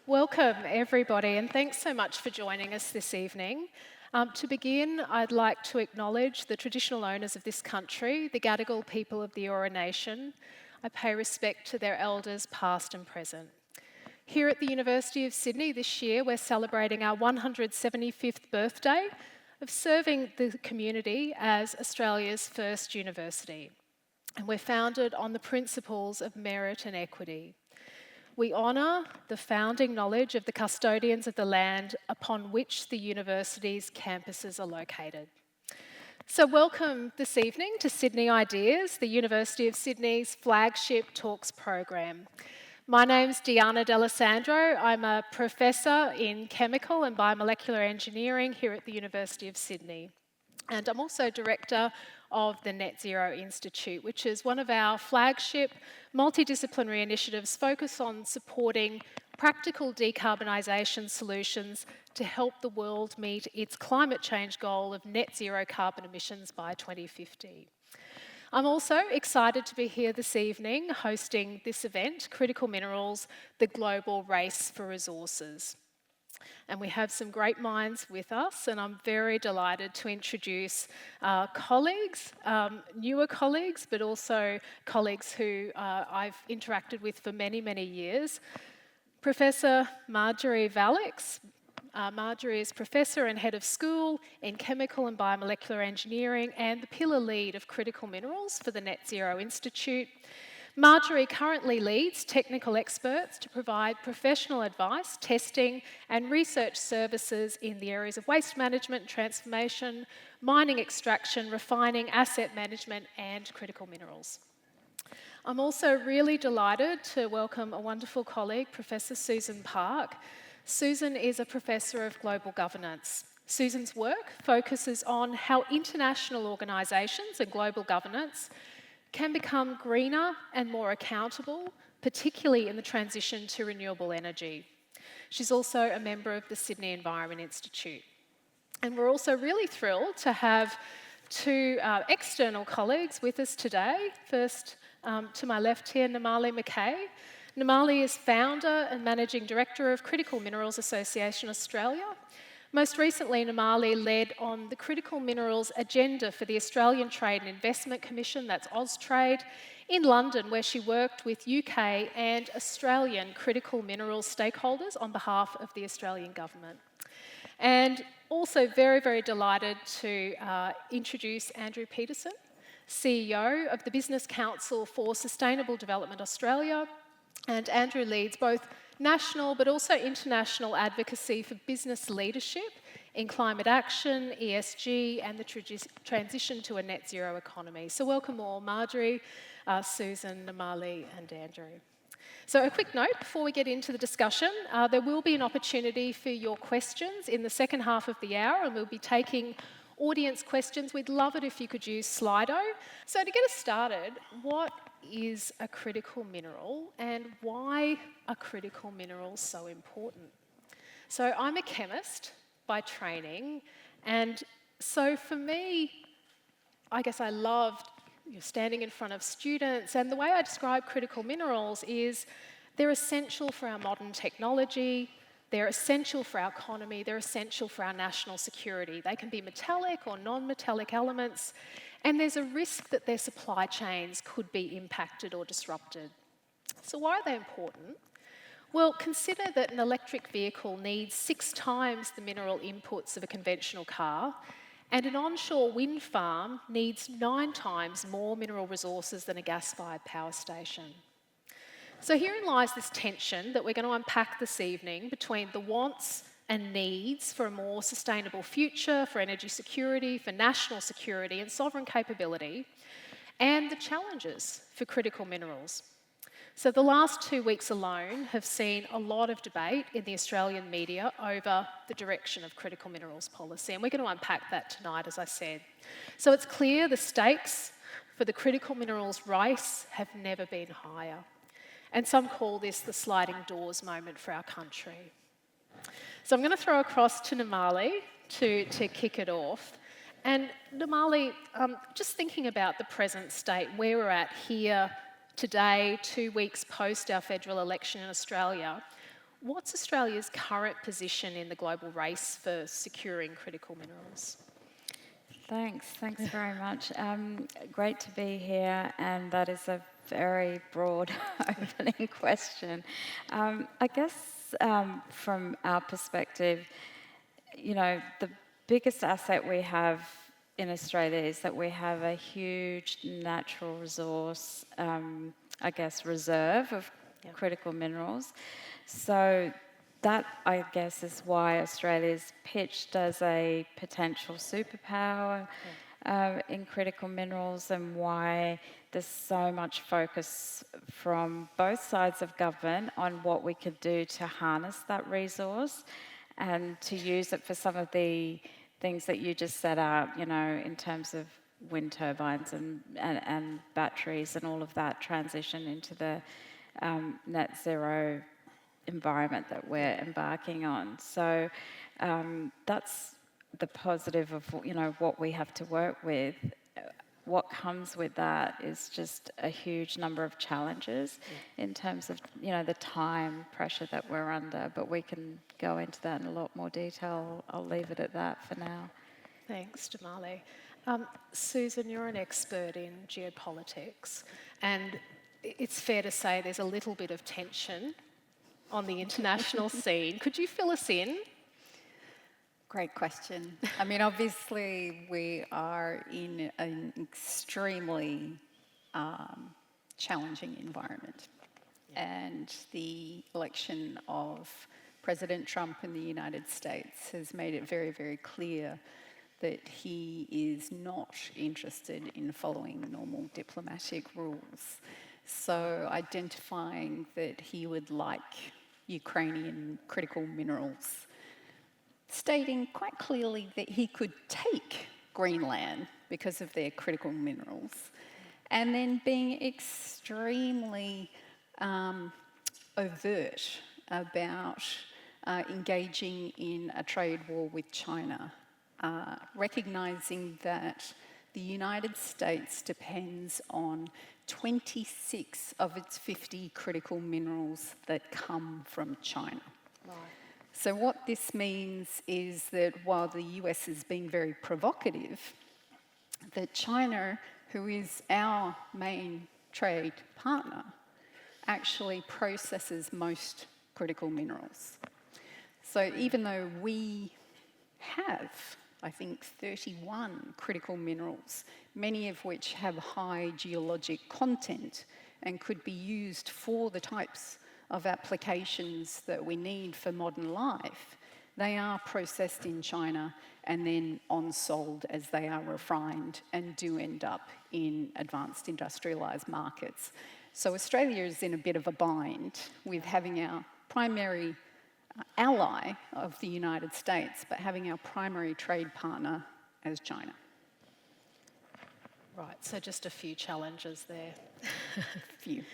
Welcome, everybody, and thanks so much for joining us this evening. To begin, I'd like to acknowledge the traditional owners of this country, the Gadigal people of the Eora Nation. I pay respect to their elders, past and present. Here at the University of Sydney this year, we're celebrating our 175th birthday of serving the community as Australia's first university. And we're founded on the principles of merit and equity. We honour the founding knowledge of the custodians of the land upon which the university's campuses are located. So welcome this evening to Sydney Ideas, the University of Sydney's flagship talks program. My name's Deanna D'Alessandro. I'm a professor in chemical and biomolecular engineering here at the University of Sydney. And I'm also director of the Net Zero Institute, which is one of our flagship multidisciplinary initiatives focused on supporting practical decarbonisation solutions to help the world meet its climate change goal of net zero carbon emissions by 2050. I'm also excited to be here this evening hosting this event, Critical Minerals, the Global Race for Resources. And we have some great minds with us, and I'm very delighted to introduce colleagues, newer colleagues, but also colleagues who I've interacted with for many, many years. Professor Marjorie Valix. Marjorie is Professor and Head of School in Chemical and Biomolecular Engineering and the Pillar Lead of Critical Minerals for the Net Zero Institute. Marjorie currently leads technical experts to provide professional advice, testing and research services in the areas of waste management, transformation, mining extraction, refining, asset management and critical minerals. I'm also really delighted to welcome a wonderful colleague, Professor Susan Park. Susan is a Professor of Global Governance. Susan's work focuses on how international organisations and global governance can become greener and more accountable, particularly in the transition to renewable energy. She's also a member of the Sydney Environment Institute. And we're also really thrilled to have two external colleagues with us today. First, to my left here, Namali Mackay. Namali is founder and managing director of Critical Minerals Association Australia. Most recently, Namali led on the critical minerals agenda for the Australian Trade and Investment Commission, that's Austrade, in London, where she worked with UK and Australian critical minerals stakeholders on behalf of the Australian government. And also very, very delighted to introduce Andrew Petersen, CEO of the Business Council for Sustainable Development Australia. And Andrew leads both national but also international advocacy for business leadership in climate action, ESG and the transition to a net zero economy. So welcome all, Marjorie, Susan, Namali and Andrew. So a quick note before we get into the discussion, there will be an opportunity for your questions in the second half of the hour and we'll be taking audience questions. We'd love it if you could use Slido. So to get us started, what is a critical mineral and why are critical minerals so important? So I'm a chemist by training, and so for me, I guess I loved standing in front of students, and the way I describe critical minerals is they're essential for our modern technology, they're essential for our economy, they're essential for our national security. They can be metallic or non-metallic elements, and there's a risk that their supply chains could be impacted or disrupted. So why are they important? Well, consider that an electric vehicle needs 6 times the mineral inputs of a conventional car, and an onshore wind farm needs 9 times more mineral resources than a gas-fired power station. So herein lies this tension that we're going to unpack this evening between the wants and needs for a more sustainable future, for energy security, for national security and sovereign capability, and the challenges for critical minerals. So the last 2 weeks alone have seen a lot of debate in the Australian media over the direction of critical minerals policy, and we're going to unpack that tonight, as I said. So it's clear the stakes for the critical minerals race have never been higher, and some call this the sliding doors moment for our country. So I'm going to throw across to Namali to kick it off. And Namali, just thinking about the present state, where we're at here today, 2 weeks post our federal election in Australia, What's Australia's current position in the global race for securing critical minerals? Thanks very much. Great to be here, and that is a very broad opening question. I guess from our perspective, the biggest asset we have in Australia is that we have a huge natural resource, reserve of critical minerals. So that, I guess, is why Australia is pitched as a potential superpower in critical minerals, and why there's so much focus from both sides of government on what we could do to harness that resource and to use it for some of the things that you just set out, in terms of wind turbines and batteries and all of that transition into the net zero environment that we're embarking on. So that's the positive of what we have to work with. What comes with that is just a huge number of challenges in terms of the time pressure that we're under, but we can go into that in a lot more detail. I'll leave it at that for now. Thanks, Namali. Susan, you're an expert in geopolitics, and it's fair to say there's a little bit of tension on the international scene. Could you fill us in? Great question. I mean, obviously, we are in an extremely challenging environment. And the election of President Trump in the United States has made it very, very clear that he is not interested in following normal diplomatic rules. So identifying that he would like Ukrainian critical minerals, stating quite clearly that he could take Greenland because of their critical minerals, and then being extremely overt about engaging in a trade war with China, recognising that the United States depends on 26 of its 50 critical minerals that come from China. Right. So what this means is that while the US is being very provocative, that China, who is our main trade partner, actually processes most critical minerals. So even though we have, I think, 31 critical minerals, many of which have high geologic content and could be used for the types of applications that we need for modern life, they are processed in China and then on-sold as they are refined and do end up in advanced industrialised markets. So Australia is in a bit of a bind with having our primary ally of the United States, but having our primary trade partner as China. Right, so just a few challenges there. Few.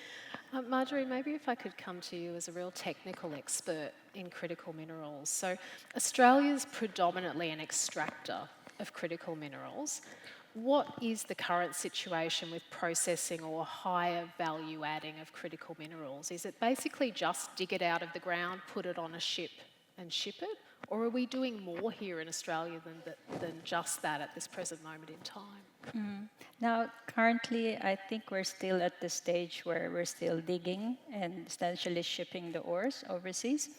Marjorie, maybe if I could come to you as a real technical expert in critical minerals. So Australia's predominantly an extractor of critical minerals. What is the current situation with processing or higher value adding of critical minerals? Is it basically just dig it out of the ground, put it on a ship and ship it? Or are we doing more here in Australia than just that at this present moment in time? Now, currently, I think we're still at the stage where we're still digging and essentially shipping the ores overseas.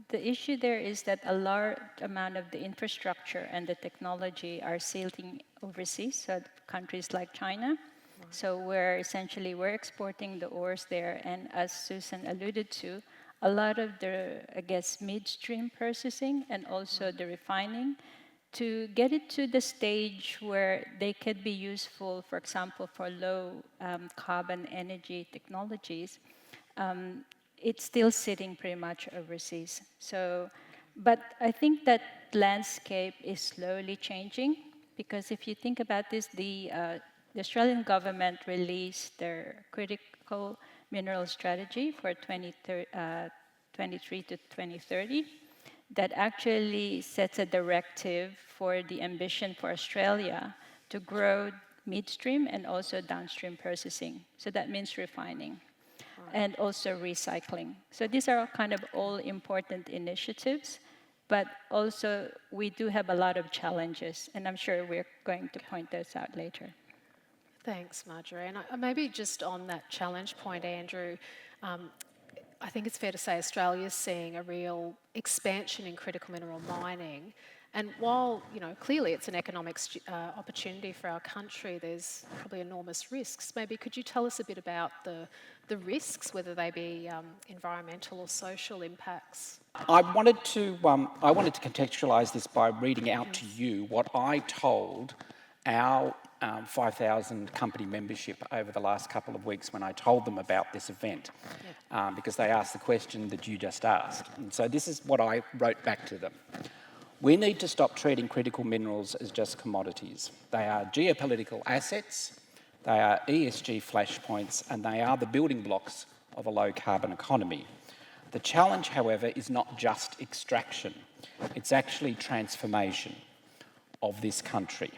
The issue there is that a large amount of the infrastructure and the technology are sailing overseas, so countries like China. Right. So we're exporting the ores there, and as Susan alluded to, a lot of the, midstream processing and also the refining to get it to the stage where they could be useful, for example, for low carbon energy technologies. It's still sitting pretty much overseas. So, but I think that landscape is slowly changing, because if you think about this, the Australian government released their critical mineral strategy for 2023 to 2030 that actually sets a directive for the ambition for Australia to grow midstream and also downstream processing. So that means refining. and also recycling. So these are kind of all important initiatives, but also we do have a lot of challenges, and I'm sure we're going to point those out later. Thanks, Marjorie. And maybe just on that challenge point, Andrew, I think it's fair to say Australia's seeing a real expansion in critical mineral mining. And while, clearly it's an economic opportunity for our country, there's probably enormous risks. Maybe could you tell us a bit about the risks, whether they be environmental or social impacts? I wanted to contextualise this by reading out to you what I told our 5,000 company membership over the last couple of weeks when I told them about this event, because they asked the question that you just asked. And so this is what I wrote back to them. We need to stop treating critical minerals as just commodities. They are geopolitical assets, they are ESG flashpoints, and they are the building blocks of a low-carbon economy. The challenge, however, is not just extraction. It's actually transformation of this country.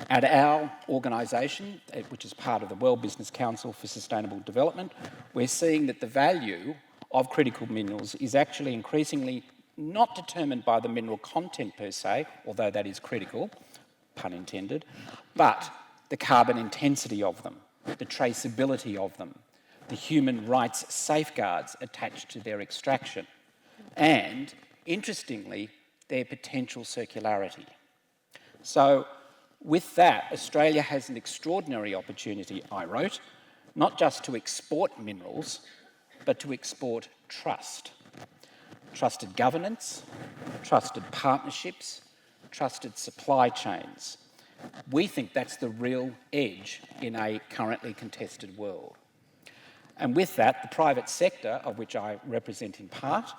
At our organisation, which is part of the World Business Council for Sustainable Development, we're seeing that the value of critical minerals is actually increasingly not determined by the mineral content per se, although that is critical, pun intended, but the carbon intensity of them, the traceability of them, the human rights safeguards attached to their extraction, and, interestingly, their potential circularity. So, with that, Australia has an extraordinary opportunity, I wrote, not just to export minerals, but to export trust. Trusted governance, trusted partnerships, trusted supply chains. We think that's the real edge in a currently contested world. And with that, the private sector, of which I represent in part,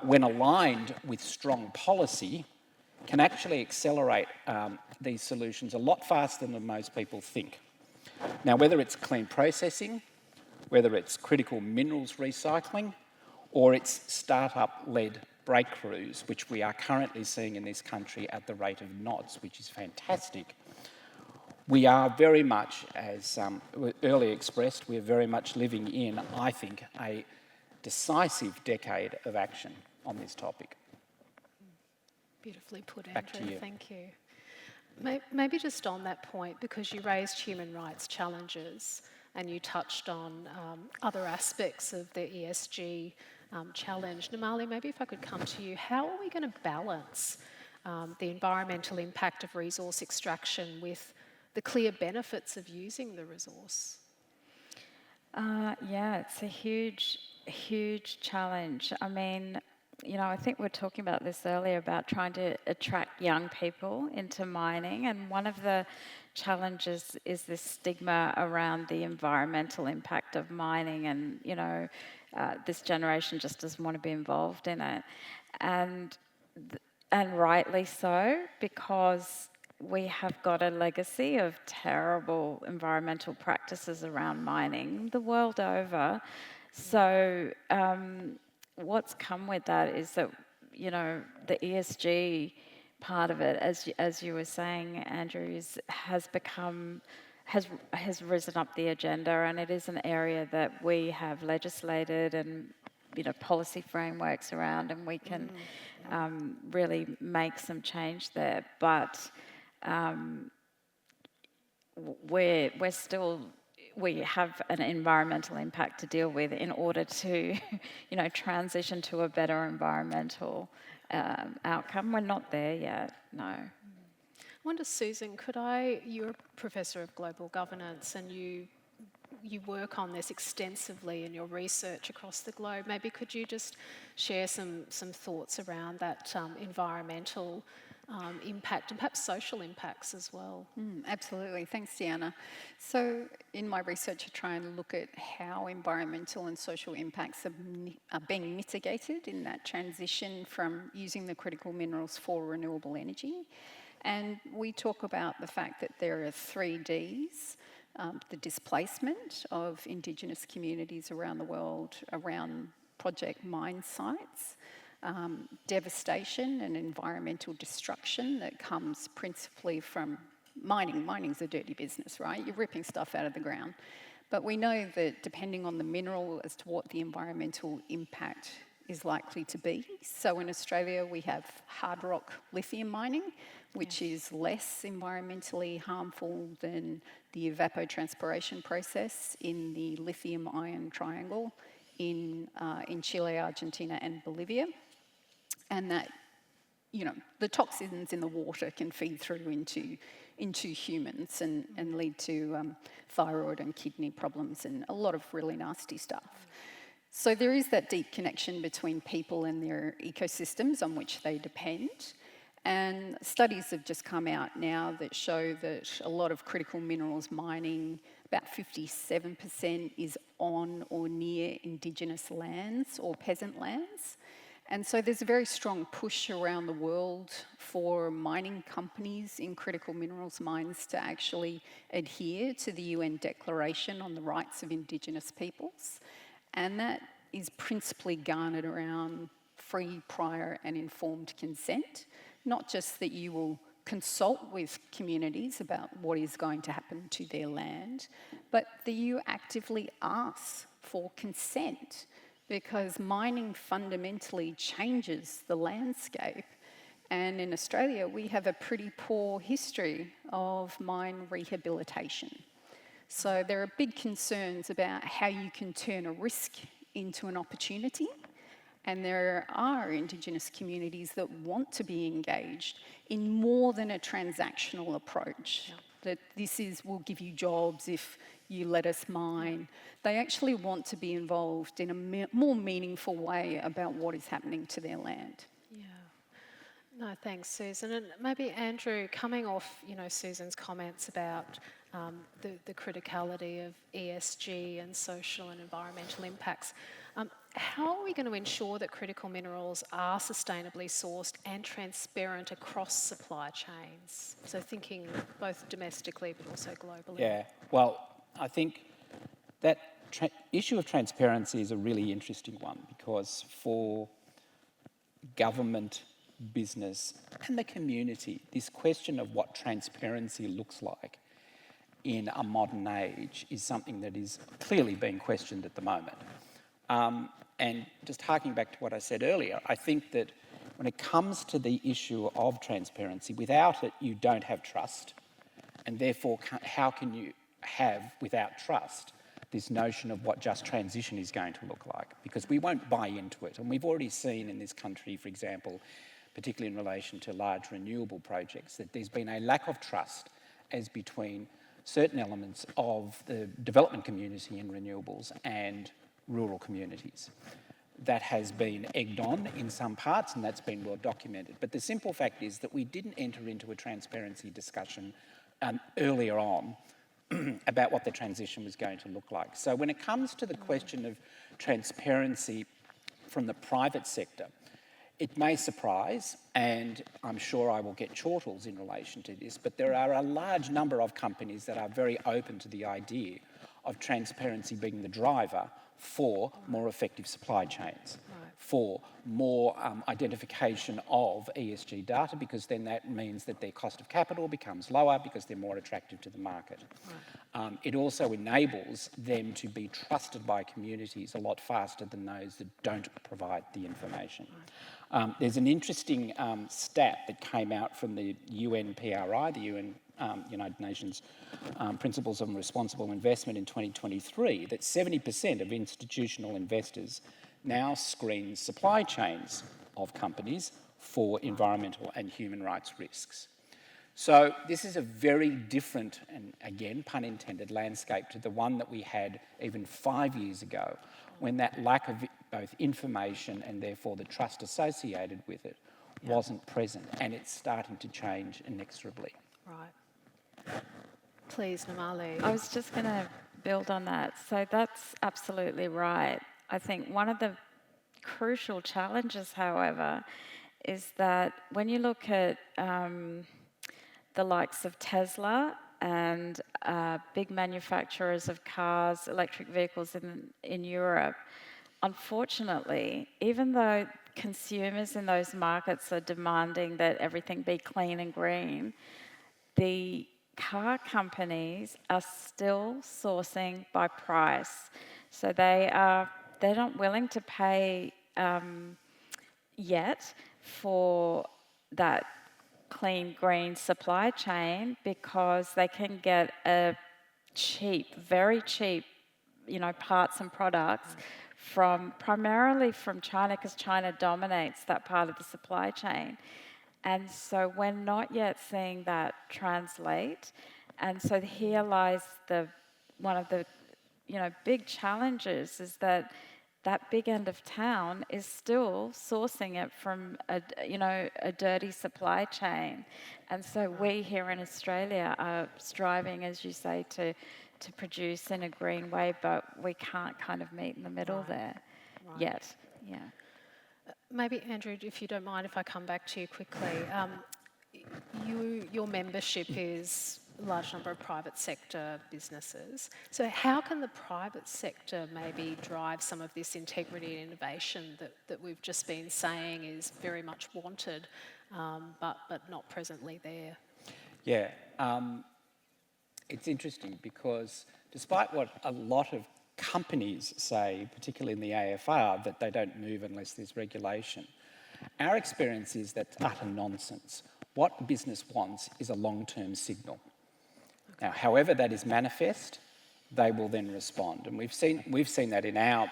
when aligned with strong policy, can actually accelerate these solutions a lot faster than most people think. Now, whether it's clean processing, whether it's critical minerals recycling, or it's startup-led breakthroughs, which we are currently seeing in this country at the rate of knots, which is fantastic. We are very much, as earlier expressed, we are very much living in, I think, a decisive decade of action on this topic. Beautifully put, Andrew. Back to you. Thank you. Maybe just on that point, because you raised human rights challenges and you touched on other aspects of the ESG challenge. Namali, maybe if I could come to you, how are we going to balance the environmental impact of resource extraction with the clear benefits of using the resource? Yeah, it's a huge, huge challenge. I mean, I think we were talking about this earlier about trying to attract young people into mining, and one of the challenges is this stigma around the environmental impact of mining, and this generation just doesn't want to be involved in it, and rightly so, because we have got a legacy of terrible environmental practices around mining the world over. So what's come with that is that the ESG part of it, as you were saying, Andrew, has risen up the agenda, and it is an area that we have legislated and policy frameworks around, and we can really make some change there. But we have an environmental impact to deal with in order to, transition to a better environmental outcome. We're not there yet, no. I wonder, Susan, you're a Professor of Global Governance and you work on this extensively in your research across the globe. Maybe could you just share some thoughts around that environmental impact and perhaps social impacts as well? Absolutely. Thanks, Deanna. So in my research, I try and look at how environmental and social impacts are being mitigated in that transition from using the critical minerals for renewable energy. And we talk about the fact that there are 3 Ds, the displacement of Indigenous communities around the world around project mine sites, devastation and environmental destruction that comes principally from mining. Mining's a dirty business, right? You're ripping stuff out of the ground. But we know that depending on the mineral as to what the environmental impact is likely to be. So in Australia, we have hard rock lithium mining, which is less environmentally harmful than the evapotranspiration process in the lithium ion triangle in Chile, Argentina, and Bolivia. And that, the toxins in the water can feed through into humans and lead to thyroid and kidney problems and a lot of really nasty stuff. So there is that deep connection between people and their ecosystems on which they depend. And studies have just come out now that show that a lot of critical minerals mining, about 57% is on or near Indigenous lands or peasant lands. And so there's a very strong push around the world for mining companies in critical minerals mines to actually adhere to the UN Declaration on the Rights of Indigenous Peoples. And that is principally garnered around free, prior and informed consent. Not just that you will consult with communities about what is going to happen to their land, but that you actively ask for consent, because mining fundamentally changes the landscape. And in Australia, we have a pretty poor history of mine rehabilitation. So there are big concerns about how you can turn a risk into an opportunity. And there are Indigenous communities that want to be engaged in more than a transactional approach. That we'll give you jobs if you let us mine. They actually want to be involved in a more meaningful way about what is happening to their land. Yeah. No, thanks, Susan. And maybe Andrew, coming off, Susan's comments about the criticality of ESG and social and environmental impacts, how are we going to ensure that critical minerals are sustainably sourced and transparent across supply chains? So thinking both domestically but also globally. Yeah, well, I think that issue of transparency is a really interesting one, because for government, business and the community, this question of what transparency looks like in a modern age is something that is clearly being questioned at the moment. And just harking back to what I said earlier, I think that when it comes to the issue of transparency, without it you don't have trust, and therefore how can you have, without trust, this notion of what just transition is going to look like? Because we won't buy into it. And we've already seen in this country, for example, particularly in relation to large renewable projects, that there's been a lack of trust as between certain elements of the development community in renewables and rural communities. That has been egged on in some parts, and that's been well documented. But the simple fact is that we didn't enter into a transparency discussion earlier on about what the transition was going to look like. So when it comes to the question of transparency from the private sector, it may surprise, and I'm sure I will get chortles in relation to this, but there are a large number of companies that are very open to the idea of transparency being the driver for more effective supply chains, for more identification of ESG data, because then that means that their cost of capital becomes lower because they're more attractive to the market. It also enables them to be trusted by communities a lot faster than those that don't provide the information. There's an interesting stat that came out from the UNPRI, the UN United Nations Principles on Responsible Investment in 2023, that 70% of institutional investors now screen supply chains of companies for environmental and human rights risks. So this is a very different, and again, pun intended, landscape to the one that we had even 5 years ago, when that lack of both information and therefore the trust associated with it wasn't present, and it's starting to change inexorably. Right. Please, Namali. I was just going to build on that. So that's absolutely right. I think one of the crucial challenges, however, is that when you look at the likes of Tesla and big manufacturers of cars, electric vehicles in Europe, unfortunately, even though consumers in those markets are demanding that everything be clean and green, the car companies are still sourcing by price. So they're not willing to pay yet for that clean green supply chain because they can get a cheap, very cheap, parts and products primarily from China, because China dominates that part of the supply chain. And so we're not yet seeing that translate. And so here lies one of the big challenges, is that big end of town is still sourcing it from a dirty supply chain. And so we here in Australia are striving, as you say, to produce in a green way, but we can't kind of meet in the middle there yet. Yeah. Maybe, Andrew, if you don't mind, if I come back to you quickly. Your membership is a large number of private sector businesses. So how can the private sector maybe drive some of this integrity and innovation that we've just been saying is very much wanted, but not presently there? Yeah, it's interesting because despite what a lot of companies say, particularly in the AFR, that they don't move unless there's regulation, our experience is that's utter nonsense. What business wants is a long-term signal. Now, however that is manifest, they will then respond. And we've seen that in our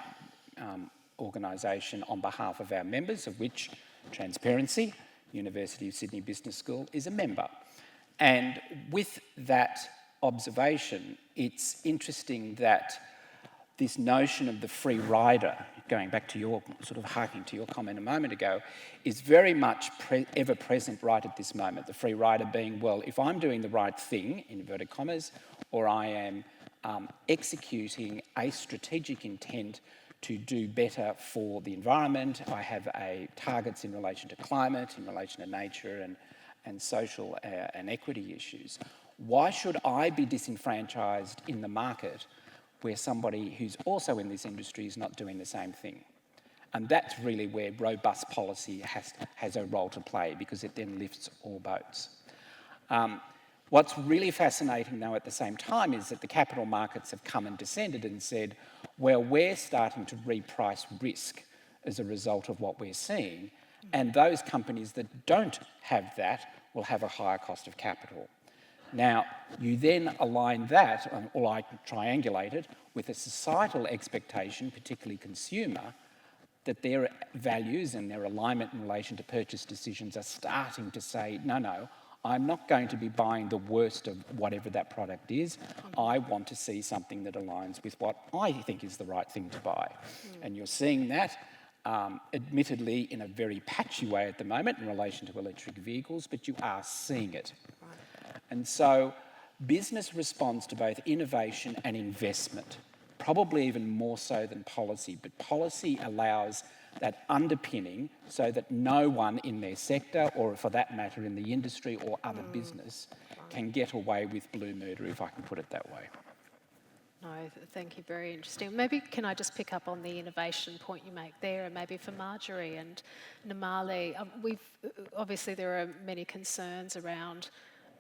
organisation on behalf of our members, of which Transparency, University of Sydney Business School, is a member. And with that observation, it's interesting that this notion of the free rider, going back to your, sort of harking to your comment a moment ago, is very much ever present right at this moment. The free rider being, well, if I'm doing the right thing, in inverted commas, or I am executing a strategic intent to do better for the environment, I have targets in relation to climate, in relation to nature and social and equity issues, why should I be disenfranchised in the market where somebody who's also in this industry is not doing the same thing? And that's really where robust policy has a role to play, because it then lifts all boats. What's really fascinating, though, at the same time, is that the capital markets have come and descended and said, well, we're starting to reprice risk as a result of what we're seeing, and those companies that don't have that will have a higher cost of capital. Now, you then align that, or I triangulate it, with a societal expectation, particularly consumer, that their values and their alignment in relation to purchase decisions are starting to say, no, I'm not going to be buying the worst of whatever that product is. I want to see something that aligns with what I think is the right thing to buy. And you're seeing that, admittedly, in a very patchy way at the moment in relation to electric vehicles, but you are seeing it. And so business responds to both innovation and investment, probably even more so than policy, but policy allows that underpinning so that no one in their sector, or for that matter in the industry or other business, can get away with blue murder, if I can put it that way. No, thank you, very interesting. Maybe can I just pick up on the innovation point you make there, and maybe for Marjorie and Namali. Obviously there are many concerns around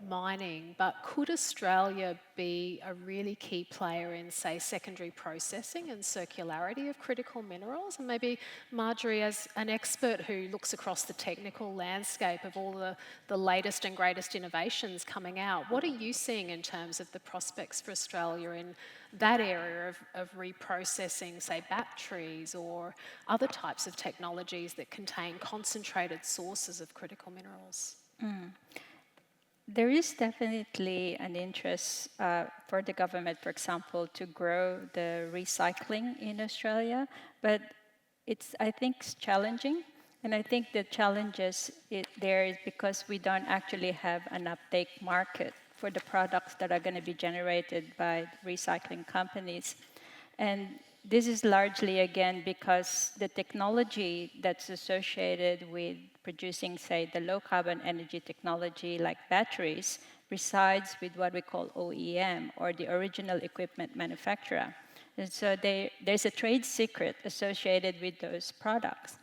mining, but could Australia be a really key player in, say, secondary processing and circularity of critical minerals? And maybe Marjorie, as an expert who looks across the technical landscape of all the latest and greatest innovations coming out, what are you seeing in terms of the prospects for Australia in that area of reprocessing, say, batteries or other types of technologies that contain concentrated sources of critical minerals? There is definitely an interest for the government, for example, to grow the recycling in Australia, but I think it's challenging. And I think the challenges there is because we don't actually have an uptake market for the products that are going to be generated by recycling companies. And this is largely, again, because the technology that's associated with producing, say, the low-carbon energy technology like batteries resides with what we call OEM, or the original equipment manufacturer. And so there's a trade secret associated with those products.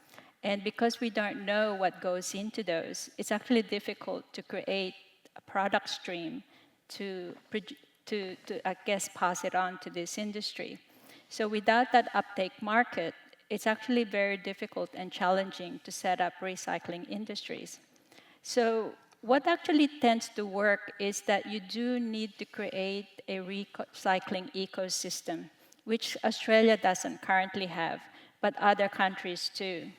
And because we don't know what goes into those, it's actually difficult to create a product stream to, I guess, pass it on to this industry. So without that uptake market, it's actually very difficult and challenging to set up recycling industries. So what actually tends to work is that you do need to create a recycling ecosystem, which Australia doesn't currently have, but other countries too.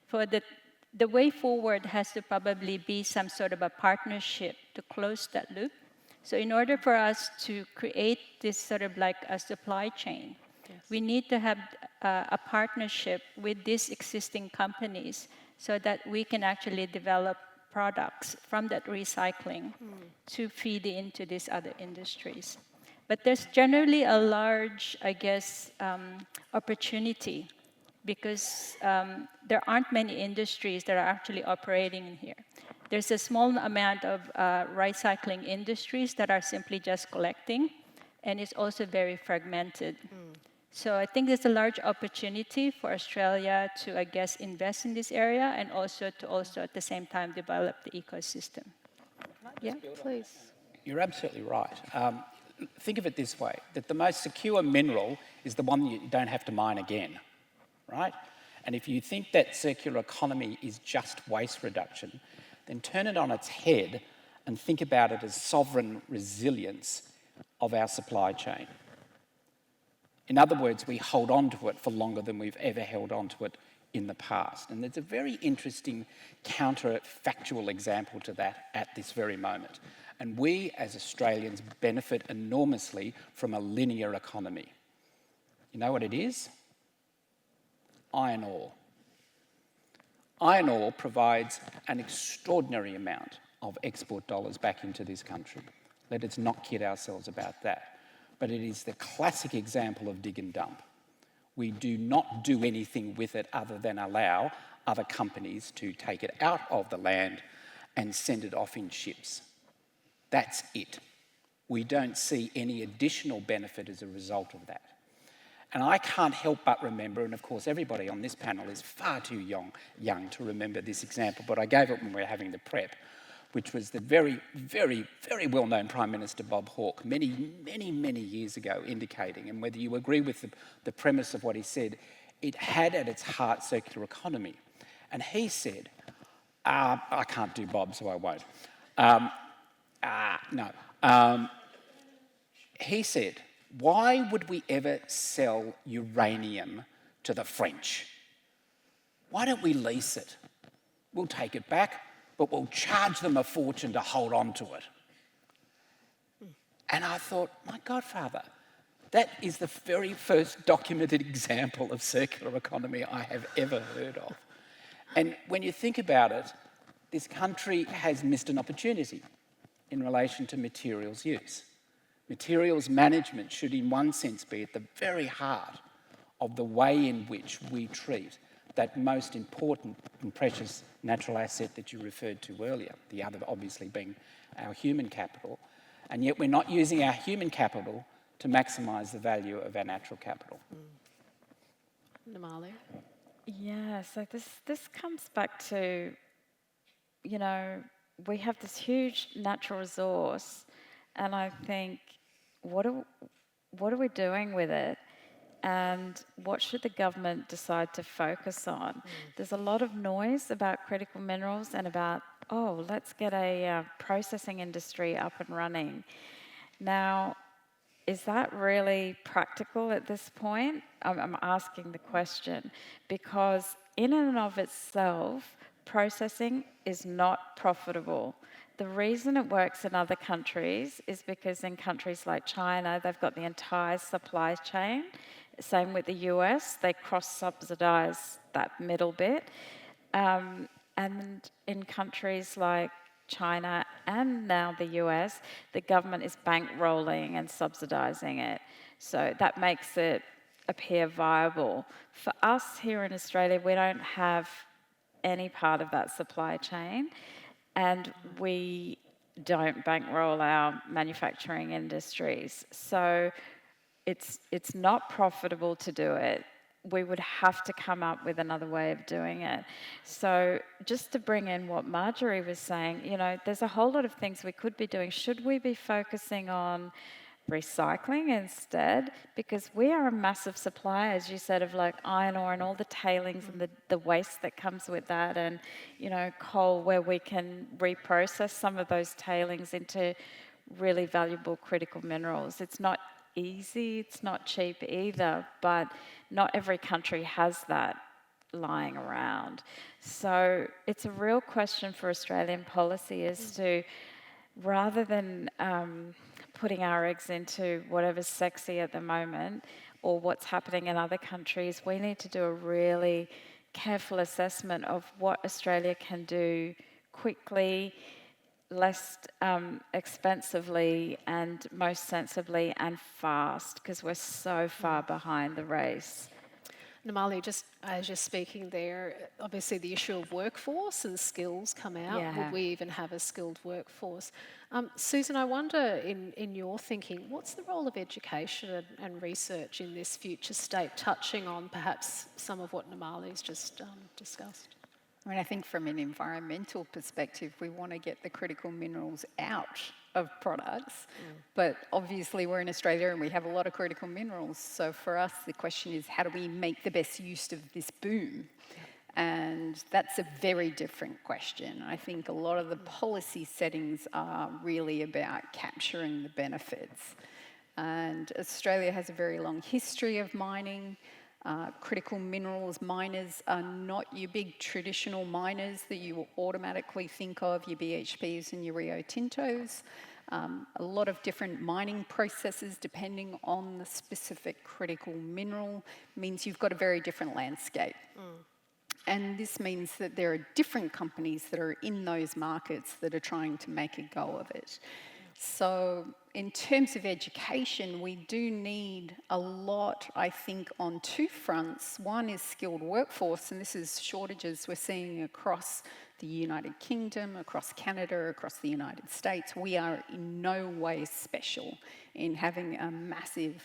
For the way forward has to probably be some sort of a partnership to close that loop. So in order for us to create this sort of like a supply chain, we need to have a partnership with these existing companies so that we can actually develop products from that recycling to feed into these other industries. But there's generally a large, I guess, opportunity because there aren't many industries that are actually operating in here. There's a small amount of recycling industries that are simply just collecting, and it's also very fragmented. So I think there's a large opportunity for Australia to, I guess, invest in this area and also at the same time develop the ecosystem. Yeah, please. You're absolutely right. Think of it this way, that the most secure mineral is the one that you don't have to mine again, right? And if you think that circular economy is just waste reduction, then turn it on its head and think about it as sovereign resilience of our supply chain. In other words, we hold on to it for longer than we've ever held on to it in the past. And there's a very interesting counterfactual example to that at this very moment. And we, as Australians, benefit enormously from a linear economy. You know what it is? Iron ore. Iron ore provides an extraordinary amount of export dollars back into this country. Let us not kid ourselves about that. But it is the classic example of dig and dump. We do not do anything with it other than allow other companies to take it out of the land and send it off in ships. That's it. We don't see any additional benefit as a result of that. And I can't help but remember, and of course everybody on this panel is far too young to remember this example, but I gave it when we were having the prep, which was the very, very, very well-known Prime Minister Bob Hawke many years ago indicating, and whether you agree with the premise of what he said, it had at its heart circular economy. And he said, I can't do Bob, so I won't. He said, why would we ever sell uranium to the French? Why don't we lease it? We'll take it back, but we'll charge them a fortune to hold on to it. And I thought, my godfather, that is the very first documented example of circular economy I have ever heard of. And when you think about it, this country has missed an opportunity in relation to materials use. Materials management should in one sense be at the very heart of the way in which we treat that most important and precious natural asset that you referred to earlier, the other obviously being our human capital, and yet we're not using our human capital to maximise the value of our natural capital. Namali? Yeah, so this comes back to, you know, we have this huge natural resource, and I think, what are we doing with it? And what should the government decide to focus on? There's a lot of noise about critical minerals and about, oh, let's get a processing industry up and running. Now, is that really practical at this point? I'm asking the question because in and of itself, processing is not profitable. The reason it works in other countries is because in countries like China, they've got the entire supply chain. Same with the US, they cross-subsidise that middle bit. And in countries like China and now the US, the government is bankrolling and subsidising it. So that makes it appear viable. For us here in Australia, we don't have any part of that supply chain, and we don't bankroll our manufacturing industries. So it's not profitable to do it. we would have to come up with another way of doing it. So just to bring in what Marjorie was saying, you know, there's a whole lot of things we could be doing. Should we be focusing on recycling instead? Because we are a massive supplier, as you said, of like iron ore and all the tailings and the waste that comes with that, and, you know, coal, where we can reprocess some of those tailings into really valuable critical minerals. It's not easy, it's not cheap either, but not every country has that lying around. So it's a real question for Australian policy as to, rather than putting our eggs into whatever's sexy at the moment or what's happening in other countries, we need to do a really careful assessment of what Australia can do quickly, less expensively, and most sensibly and fast, because we're so far behind the race. Namali, just as you're speaking there, obviously the issue of workforce and skills come out. Yeah. Would we even have a skilled workforce? Susan, I wonder, in your thinking, what's the role of education and research in this future state, touching on perhaps some of what Namali's just discussed? I mean, I think from an environmental perspective, we want to get the critical minerals out of products. But obviously we're in Australia and we have a lot of critical minerals. So for us, the question is, how do we make the best use of this boom? And that's a very different question. I think a lot of the policy settings are really about capturing the benefits. And Australia has a very long history of mining. Critical minerals miners are not your big traditional miners that you automatically think of, your BHPs and your Rio Tintos. A lot of different mining processes depending on the specific critical mineral means you've got a very different landscape. And this means that there are different companies that are in those markets that are trying to make a go of it. So in terms of education, we do need a lot, I think, on two fronts. One is skilled workforce, and this is shortages we're seeing across the United Kingdom, across Canada, across the United States. We are in no way special in having a massive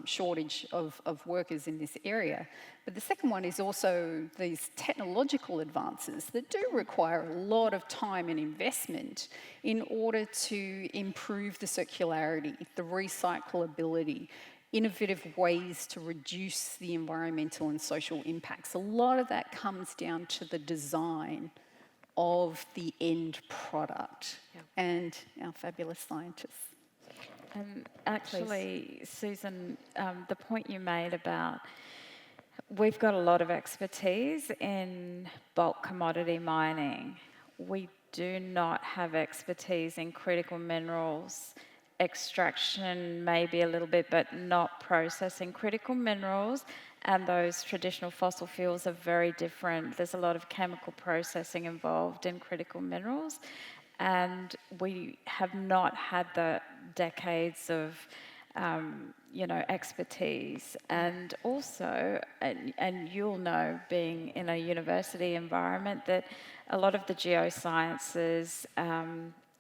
shortage of workers in this area. But the second one is also these technological advances that do require a lot of time and investment in order to improve the circularity, the recyclability, innovative ways to reduce the environmental and social impacts. A lot of that comes down to the design of the end product and our fabulous scientists. Actually, Susan, the point you made about we've got a lot of expertise in bulk commodity mining. We do not have expertise in critical minerals extraction, maybe a little bit, but not processing. Critical minerals and those traditional fossil fuels are very different. There's a lot of chemical processing involved in critical minerals, and we have not had the decades of expertise. And also, and you'll know, being in a university environment, that a lot of the geosciences,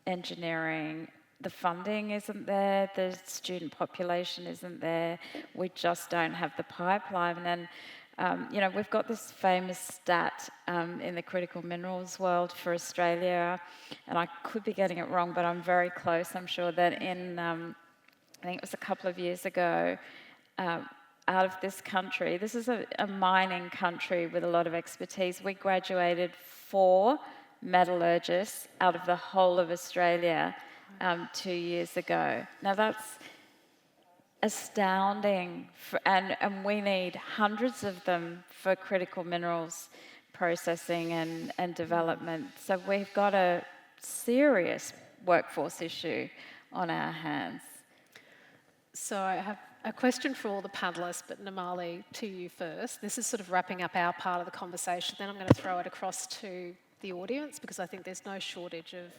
engineering, the funding isn't there, the student population isn't there, we just don't have the pipeline. And we've got this famous stat in the critical minerals world for Australia, and I could be getting it wrong, but I'm very close. I'm sure that in, I think it was a couple of years ago, out of this country, this is a mining country with a lot of expertise, we graduated 4 metallurgists out of the whole of Australia 2 years ago. Now that's astounding, and we need hundreds of them for critical minerals processing and development. So we've got a serious workforce issue on our hands. So I have a question for all the panellists, but Namali, to you first. This is sort of wrapping up our part of the conversation. Then I'm going to throw it across to the audience, because I think there's no shortage of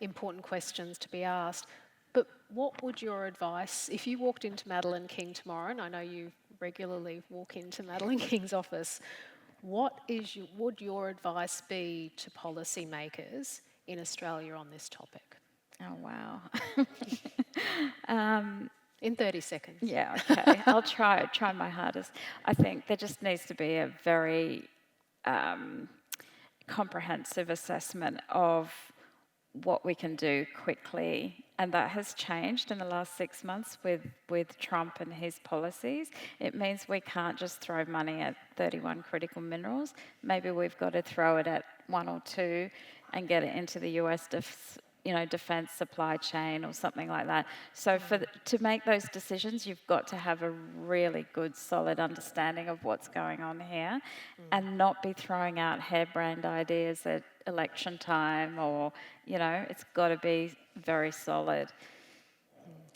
important questions to be asked. But what would your advice, if you walked into Madeleine King tomorrow, and I know you regularly walk into Madeleine King's office, would your advice be to policymakers in Australia on this topic? Oh, wow. In 30 seconds. Yeah, okay. I'll try my hardest. I think there just needs to be a very comprehensive assessment of what we can do quickly, and that has changed in the last 6 months with Trump and his policies. It means we can't just throw money at 31 critical minerals. Maybe we've got to throw it at 1 or 2 and get it into the US defense supply chain or something like that. So to make those decisions, you've got to have a really good, solid understanding of what's going on here and not be throwing out harebrained ideas at election time or, it's got to be very solid.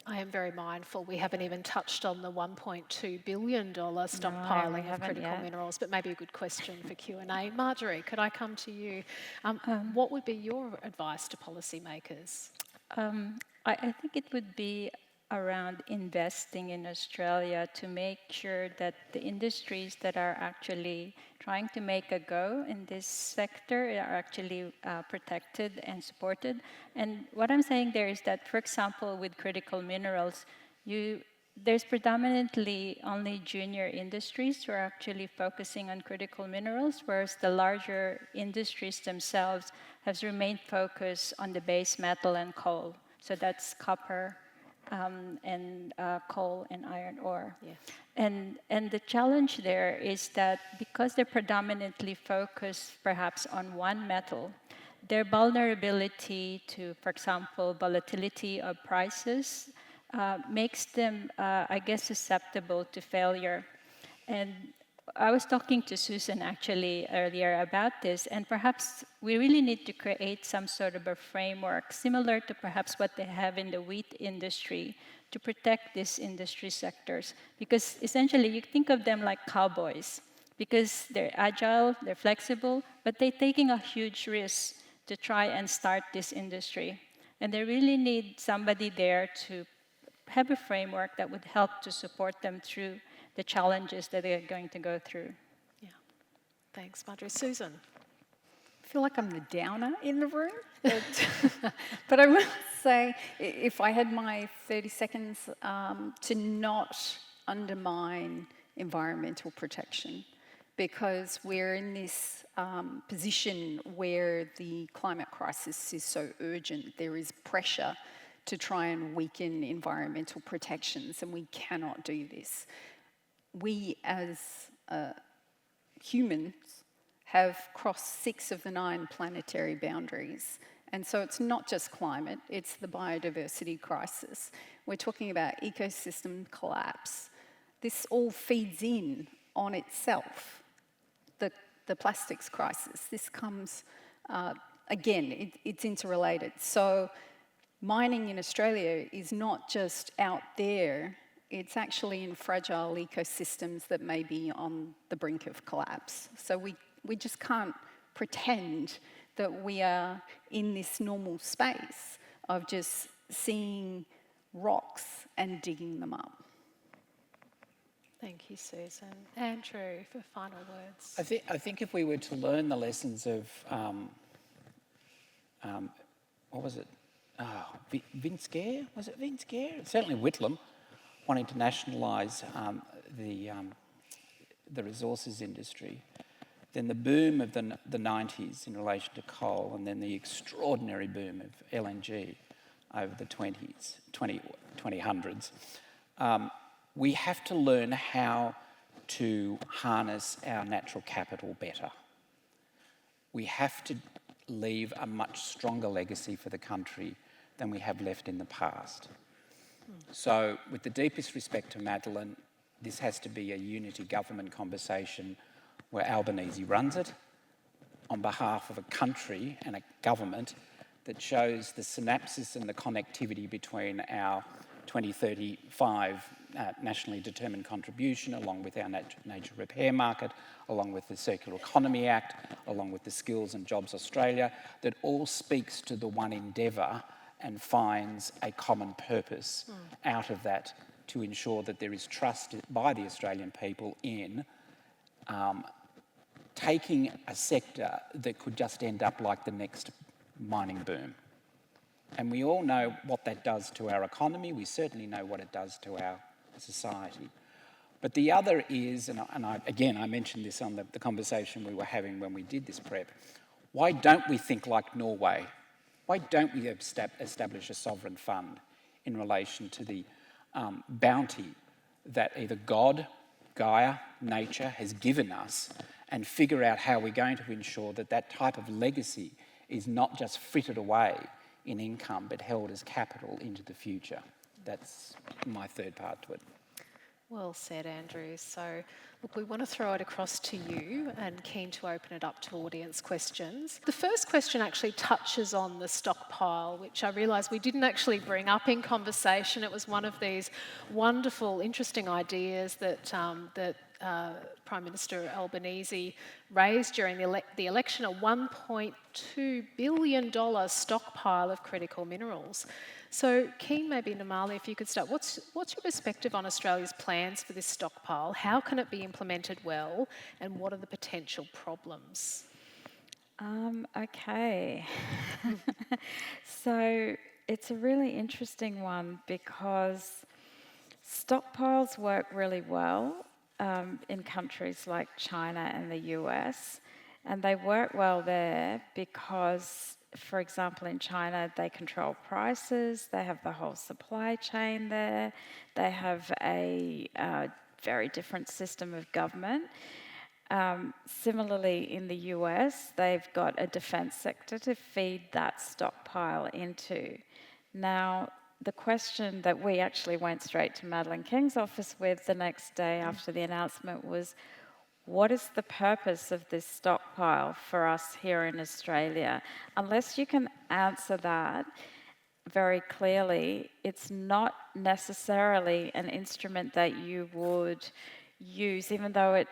I am very mindful we haven't even touched on the $1.2 billion stockpiling of critical minerals, but maybe a good question for Q&A. Marjorie, could I come to you? What would be your advice to policymakers? I think it would be around investing in Australia to make sure that the industries that are actually trying to make a go in this sector are actually protected and supported. And what I'm saying there is that, for example, with critical minerals, there's predominantly only junior industries who are actually focusing on critical minerals, whereas the larger industries themselves have remained focused on the base metal and coal. So that's copper, and coal and iron ore. Yeah. And the challenge there is that because they're predominantly focused perhaps on one metal, their vulnerability to, for example, volatility of prices makes them, susceptible to failure. And I was talking to Susan actually earlier about this, and perhaps we really need to create some sort of a framework similar to perhaps what they have in the wheat industry to protect these industry sectors. Because essentially you think of them like cowboys, because they're agile, they're flexible, but they're taking a huge risk to try and start this industry. And they really need somebody there to have a framework that would help to support them through the challenges that they're going to go through. Yeah. Thanks, Marjorie. Susan? I feel like I'm the downer in the room, but I will say, if I had my 30 seconds, to not undermine environmental protection, because we're in this position where the climate crisis is so urgent. There is pressure to try and weaken environmental protections, and we cannot do this. We as humans have crossed 6 of the 9 planetary boundaries. And so it's not just climate, it's the biodiversity crisis. We're talking about ecosystem collapse. This all feeds in on itself. The plastics crisis, this comes, again, it's interrelated. So mining in Australia is not just out there, it's actually in fragile ecosystems that may be on the brink of collapse. So we just can't pretend that we are in this normal space of just seeing rocks and digging them up. Thank you, Susan. Andrew, for final words. I think if we were to learn the lessons of, what was it? Vince Gare? Was it Vince Gare? Certainly Whitlam, wanting to nationalise the resources industry. Then the boom of the 90s in relation to coal, and then the extraordinary boom of LNG over the 2000s. We have to learn how to harness our natural capital better. We have to leave a much stronger legacy for the country than we have left in the past. So, with the deepest respect to Madeleine, this has to be a unity government conversation where Albanese runs it on behalf of a country and a government that shows the synapses and the connectivity between our 2035 nationally determined contribution, along with our nature repair market, along with the Circular Economy Act, along with the Skills and Jobs Australia, that all speaks to the one endeavour and finds a common purpose out of that to ensure that there is trust by the Australian people in taking a sector that could just end up like the next mining boom. And we all know what that does to our economy. We certainly know what it does to our society. But the other is, again, I mentioned this on the conversation we were having when we did this prep, why don't we think like Norway? Why don't we establish a sovereign fund in relation to the bounty that either God, Gaia, nature has given us, and figure out how we're going to ensure that that type of legacy is not just frittered away in income but held as capital into the future? That's my third part to it. Well said, Andrew. So, look, we want to throw it across to you and keen to open it up to audience questions. The first question actually touches on the stockpile, which I realise we didn't actually bring up in conversation. It was one of these wonderful, interesting ideas that Prime Minister Albanese raised during the election, a $1.2 billion stockpile of critical minerals. So, keen maybe, Namali, if you could start. What's your perspective on Australia's plans for this stockpile? How can it be implemented well, and what are the potential problems? Okay. So it's a really interesting one because stockpiles work really well in countries like China and the US, and they work well there because, for example, in China, they control prices, they have the whole supply chain there, they have a very different system of government. Similarly, in the US, they've got a defense sector to feed that stockpile into. Now, the question that we actually went straight to Madeleine King's office with the next day after the announcement was, what is the purpose of this stockpile for us here in Australia? Unless you can answer that very clearly, it's not necessarily an instrument that you would use, even though it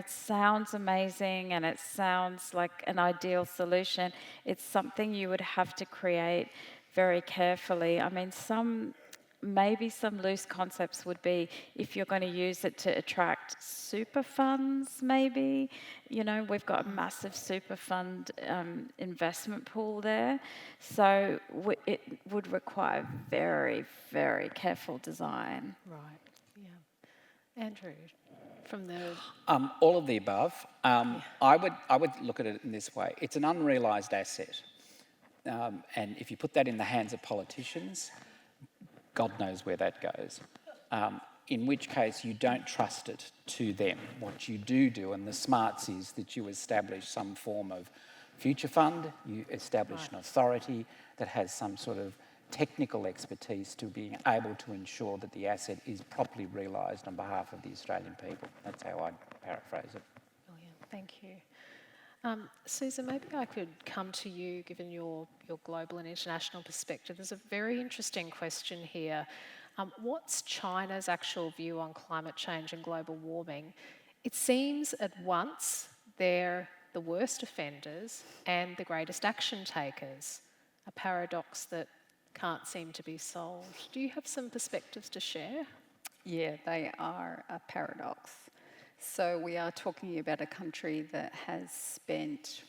sounds amazing and it sounds like an ideal solution. It's something you would have to create very carefully. I mean, maybe some loose concepts would be if you're going to use it to attract super funds, maybe. We've got a massive super fund investment pool there. So it would require very, very careful design. Right, yeah. Andrew, from the... All of the above. I would look at it in this way. It's an unrealised asset. And if you put that in the hands of politicians, God knows where that goes. In which case, you don't trust it to them. What you do, and the smarts is that you establish some form of future fund, you establish an authority that has some sort of technical expertise to being able to ensure that the asset is properly realised on behalf of the Australian people. That's how I'd paraphrase it. Brilliant, thank you. Susan, maybe I could come to you, given your global and international perspective. There's a very interesting question here. What's China's actual view on climate change and global warming? It seems at once they're the worst offenders and the greatest action takers, a paradox that can't seem to be solved. Do you have some perspectives to share? Yeah, they are a paradox. So we are talking about a country that has spent,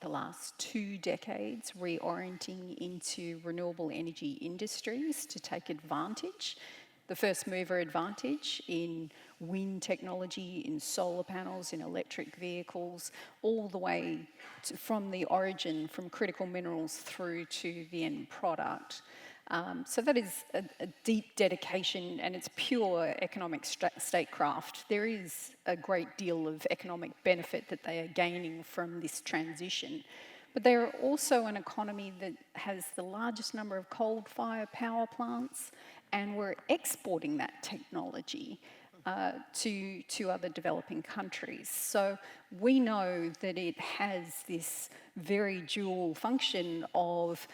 the last 2 decades reorienting into renewable energy industries to take advantage, the first mover advantage in wind technology, in solar panels, in electric vehicles, all the way from the origin, from critical minerals through to the end product. So that is a deep dedication, and it's pure economic statecraft. There is a great deal of economic benefit that they are gaining from this transition. But they are also an economy that has the largest number of coal-fired power plants, and we're exporting that technology to other developing countries. So we know that it has this very dual function of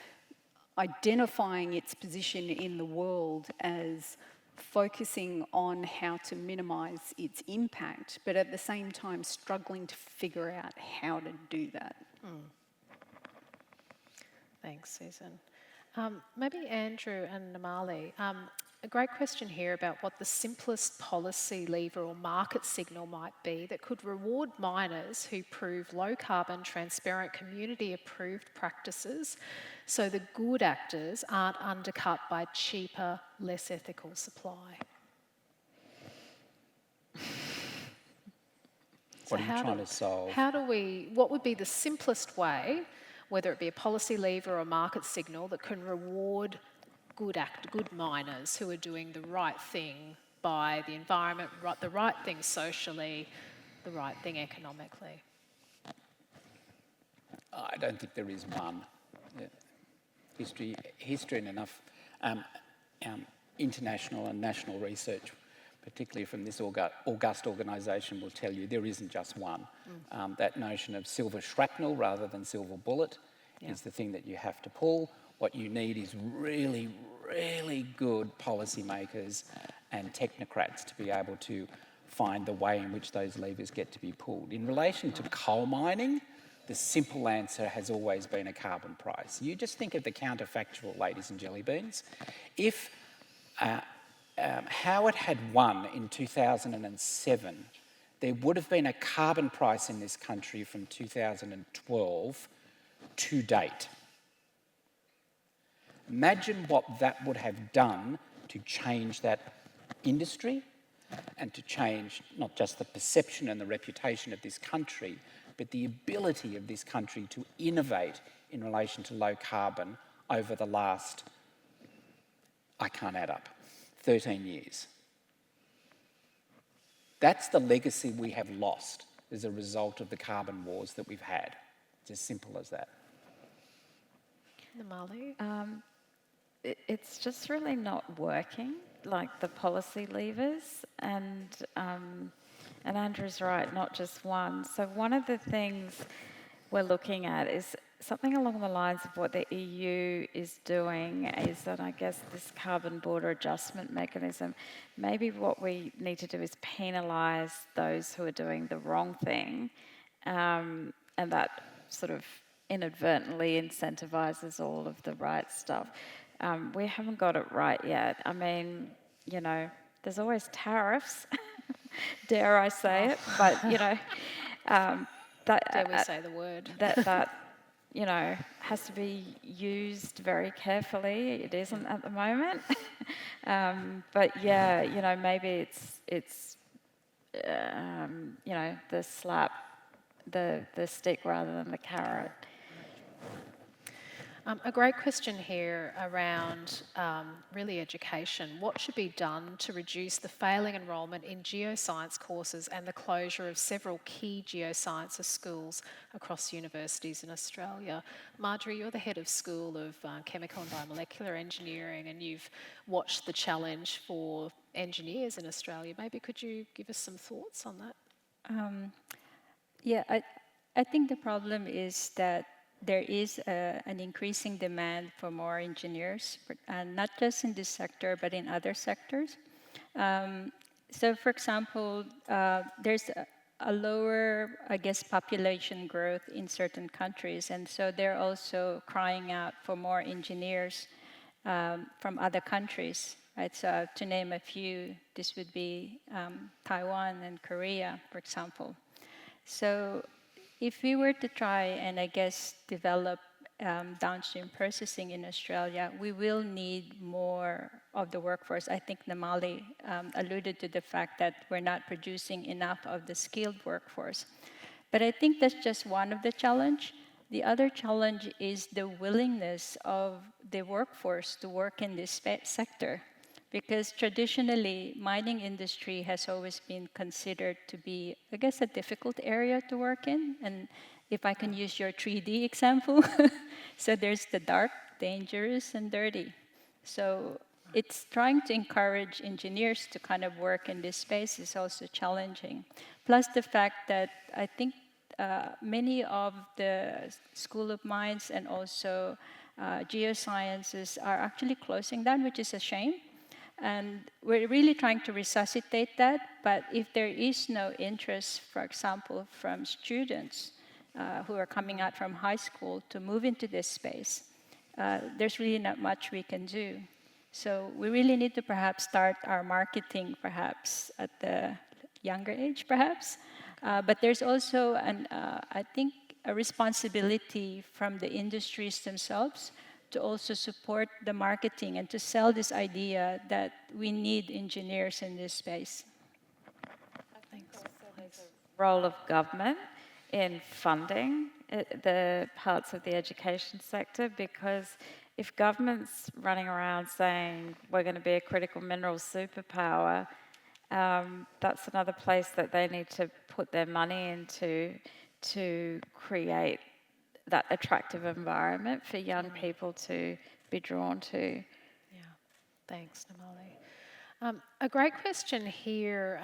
identifying its position in the world as focusing on how to minimise its impact, but at the same time struggling to figure out how to do that. Thanks, Susan. Maybe Andrew and Namali, A great question here about what the simplest policy lever or market signal might be that could reward miners who prove low carbon, transparent, community approved practices so the good actors aren't undercut by cheaper, less ethical supply. What are you trying to solve? What would be the simplest way, whether it be a policy lever or a market signal, that can reward good miners who are doing the right thing by the environment, the right thing socially, the right thing economically? I don't think there is one. History and enough international and national research, particularly from this august organisation, will tell you there isn't just one. That notion of silver shrapnel rather than silver bullet is the thing that you have to pull. What you need is really, really good policymakers and technocrats to be able to find the way in which those levers get to be pulled. In relation to coal mining, the simple answer has always been a carbon price. You just think of the counterfactual, ladies and jelly beans. If Howard had won in 2007, there would have been a carbon price in this country from 2012 to date. Imagine what that would have done to change that industry and to change not just the perception and the reputation of this country, but the ability of this country to innovate in relation to low carbon over the last, I can't add up, 13 years. That's the legacy we have lost as a result of the carbon wars that we've had. It's as simple as that. Namali? It's just really not working, like the policy levers, and Andrew's right, not just one. So one of the things we're looking at is something along the lines of what the EU is doing, is that I guess this carbon border adjustment mechanism, maybe what we need to do is penalise those who are doing the wrong thing, and that sort of inadvertently incentivises all of the right stuff. We haven't got it right yet. I mean, you know, there's always tariffs, dare I say it, but, you know, Dare we say the word? that you know, has to be used very carefully. It isn't at the moment. But yeah, you know, maybe it's you know, the stick rather than the carrot. A great question here around really education. What should be done to reduce the failing enrolment in geoscience courses and the closure of several key geosciences schools across universities in Australia? Marjorie, you're the head of School of Chemical and Biomolecular Engineering, and you've watched the challenge for engineers in Australia. Maybe could you give us some thoughts on that? Yeah, I think the problem is that there is an increasing demand for more engineers, and not just in this sector, but in other sectors. So, for example, there's a lower, I guess, population growth in certain countries, and so they're also crying out for more engineers from other countries. Right? So, to name a few, this would be Taiwan and Korea, for example. So, if we were to try and, I guess, develop downstream processing in Australia, we will need more of the workforce. I think Namali alluded to the fact that we're not producing enough of the skilled workforce. But I think that's just one of the challenge. The other challenge is the willingness of the workforce to work in this sector. Because traditionally, mining industry has always been considered to be, I guess, a difficult area to work in. And if I can use your 3D example, so there's the dark, dangerous, and dirty. So it's trying to encourage engineers to kind of work in this space is also challenging. Plus the fact that I think many of the School of Mines and also geosciences are actually closing down, which is a shame. And we're really trying to resuscitate that, but if there is no interest, for example, from students who are coming out from high school to move into this space, there's really not much we can do. So we really need to perhaps start our marketing perhaps at the younger age, perhaps. But there's also, I think, a responsibility from the industries themselves to also support the marketing and to sell this idea that we need engineers in this space. Thanks. Role of government in funding the parts of the education sector, because if government's running around saying we're going to be a critical minerals superpower, that's another place that they need to put their money into to create that attractive environment for young people to be drawn to. Yeah, thanks, Namali. A great question here,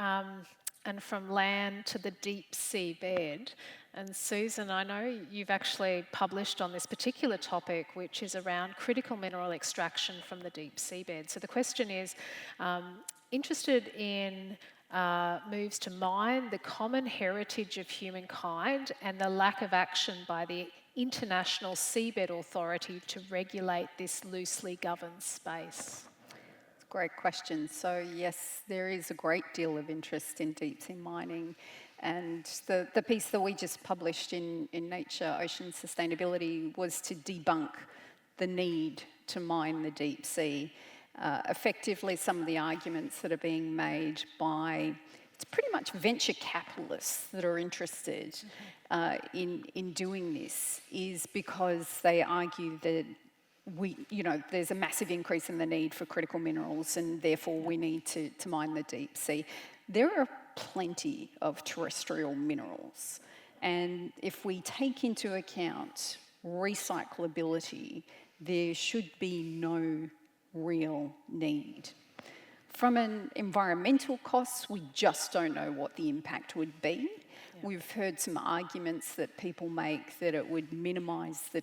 and from land to the deep sea bed. And Susan, I know you've actually published on this particular topic, which is around critical mineral extraction from the deep seabed. So the question is, interested in moves to mine the common heritage of humankind and the lack of action by the International Seabed Authority to regulate this loosely governed space? Great question. So yes, there is a great deal of interest in deep sea mining, and the piece that we just published in Nature Ocean Sustainability was to debunk the need to mine the deep sea. Effectively, some of the arguments that are being made by, it's pretty much venture capitalists that are interested in doing this, is because they argue that there's a massive increase in the need for critical minerals, and therefore we need to mine the deep sea. There are plenty of terrestrial minerals, and if we take into account recyclability, there should be no real need. From an environmental cost, we just don't know what the impact would be. We've heard some arguments that people make that it would minimise the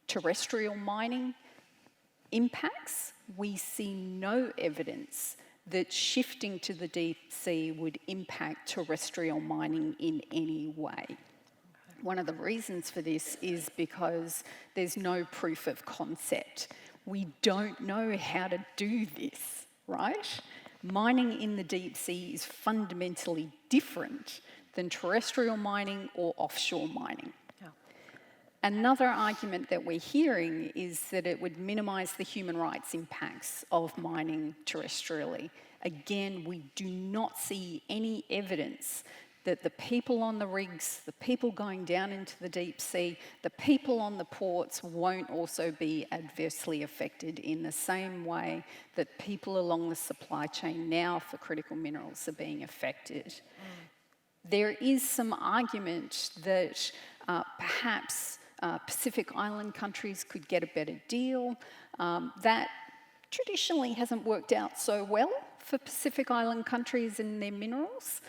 terrestrial mining impacts. We see no evidence that shifting to the deep sea would impact terrestrial mining in any way. One of the reasons for this is because there's no proof of concept. We don't know how to do this, right? Mining in the deep sea is fundamentally different than terrestrial mining or offshore mining. Yeah. Another argument that we're hearing is that it would minimise the human rights impacts of mining terrestrially. Again, we do not see any evidence that the people on the rigs, the people going down into the deep sea, the people on the ports won't also be adversely affected in the same way that people along the supply chain now for critical minerals are being affected. There is some argument that perhaps Pacific Island countries could get a better deal. That traditionally hasn't worked out so well for Pacific Island countries and their minerals.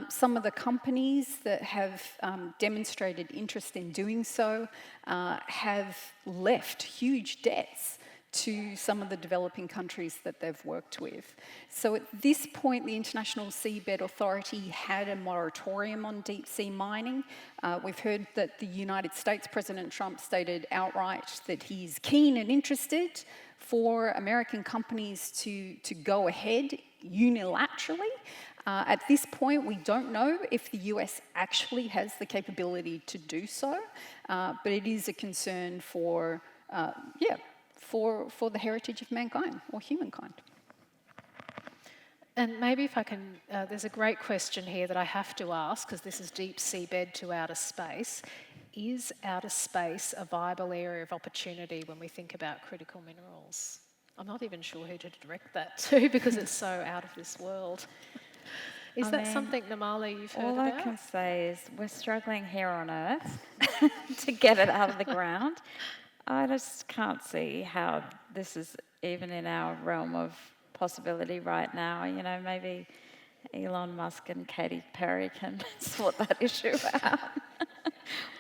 Some of the companies that have demonstrated interest in doing so have left huge debts to some of the developing countries that they've worked with. So at this point, the International Seabed Authority had a moratorium on deep sea mining. We've heard that the United States President Trump stated outright that he's keen and interested for American companies to go ahead unilaterally. At this point, we don't know if the US actually has the capability to do so, but it is a concern for the heritage of mankind or humankind. And maybe if I can, there's a great question here that I have to ask, because this is deep seabed to outer space. Is outer space a viable area of opportunity when we think about critical minerals? I'm not even sure who to direct that to, because it's so out of this world. Is that something, Namali, you've heard all about? I can say is we're struggling here on Earth to get it out of the ground. I just can't see how this is even in our realm of possibility right now. You know, maybe Elon Musk and Katy Perry can sort that issue out.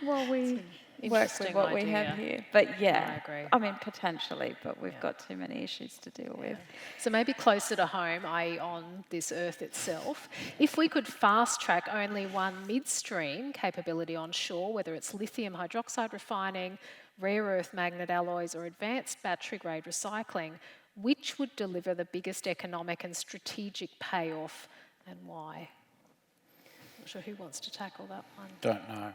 Well, we work with what we have here. But yeah, I agree. I mean, potentially, but we've got too many issues to deal with. So maybe closer to home, i.e. on this Earth itself, if we could fast track only one midstream capability on shore, whether it's lithium hydroxide refining, rare earth magnet alloys or advanced battery grade recycling, which would deliver the biggest economic and strategic payoff and why? Not sure who wants to tackle that one. Don't know.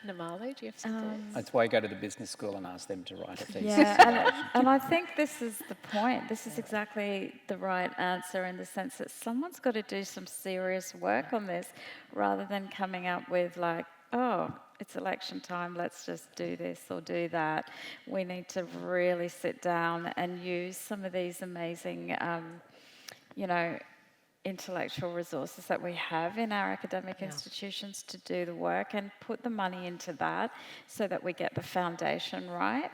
Namali, do you have some thoughts? That's why you go to the business school and ask them to write a thesis. Yeah, and I think this is the point. This is exactly the right answer in the sense that someone's got to do some serious work on this rather than coming up with like, oh, it's election time, let's just do this or do that. We need to really sit down and use some of these amazing, intellectual resources that we have in our academic institutions to do the work and put the money into that so that we get the foundation right.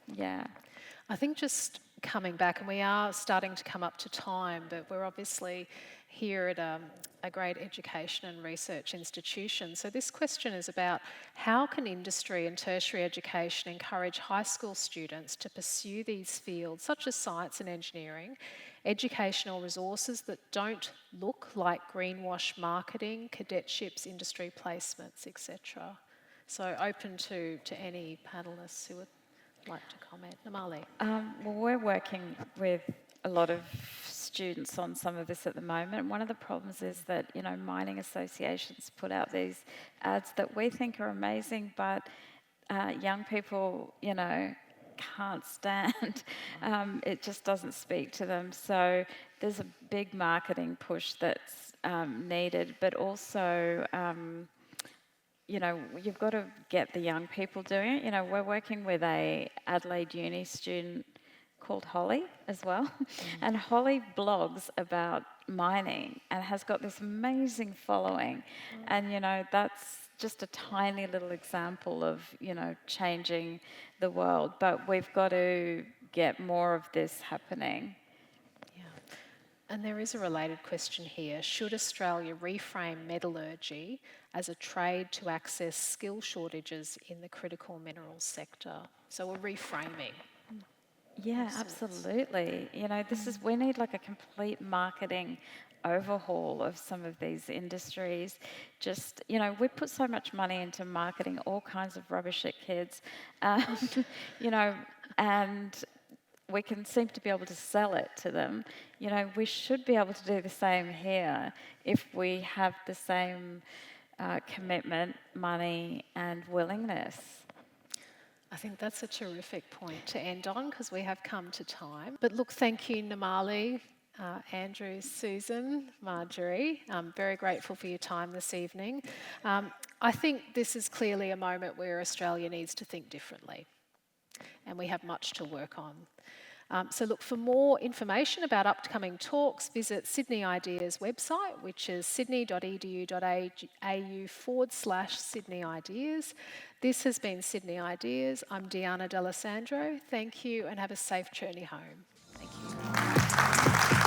Yeah. I think just coming back, and we are starting to come up to time, but we're obviously here at a great education and research institution. So this question is about how can industry and tertiary education encourage high school students to pursue these fields, such as science and engineering, educational resources that don't look like greenwash marketing, cadetships, industry placements, etc. So open to any panellists who would like to comment. Namali. Well, we're working with a lot of students on some of this at the moment. One of the problems is that, mining associations put out these ads that we think are amazing, but young people, can't stand. It just doesn't speak to them. So there's a big marketing push that's needed, but also, you've got to get the young people doing it. We're working with a Adelaide Uni student called Holly as well. And Holly blogs about mining and has got this amazing following. And, that's just a tiny little example of, changing the world. But we've got to get more of this happening. Yeah. And there is a related question here. Should Australia reframe metallurgy as a trade to access skill shortages in the critical minerals sector? So a reframing. Yeah, absolutely. We need like a complete marketing overhaul of some of these industries. Just, we put so much money into marketing all kinds of rubbish at kids, and we can seem to be able to sell it to them. We should be able to do the same here if we have the same commitment, money, and willingness. I think that's a terrific point to end on because we have come to time. But look, thank you, Namali, Andrew, Susan, Marjorie. I'm very grateful for your time this evening. I think this is clearly a moment where Australia needs to think differently, and we have much to work on. So look, for more information about upcoming talks, visit Sydney Ideas website, which is sydney.edu.au/Sydney Ideas. This has been Sydney Ideas. I'm Deanna D'Alessandro. Thank you and have a safe journey home. Thank you.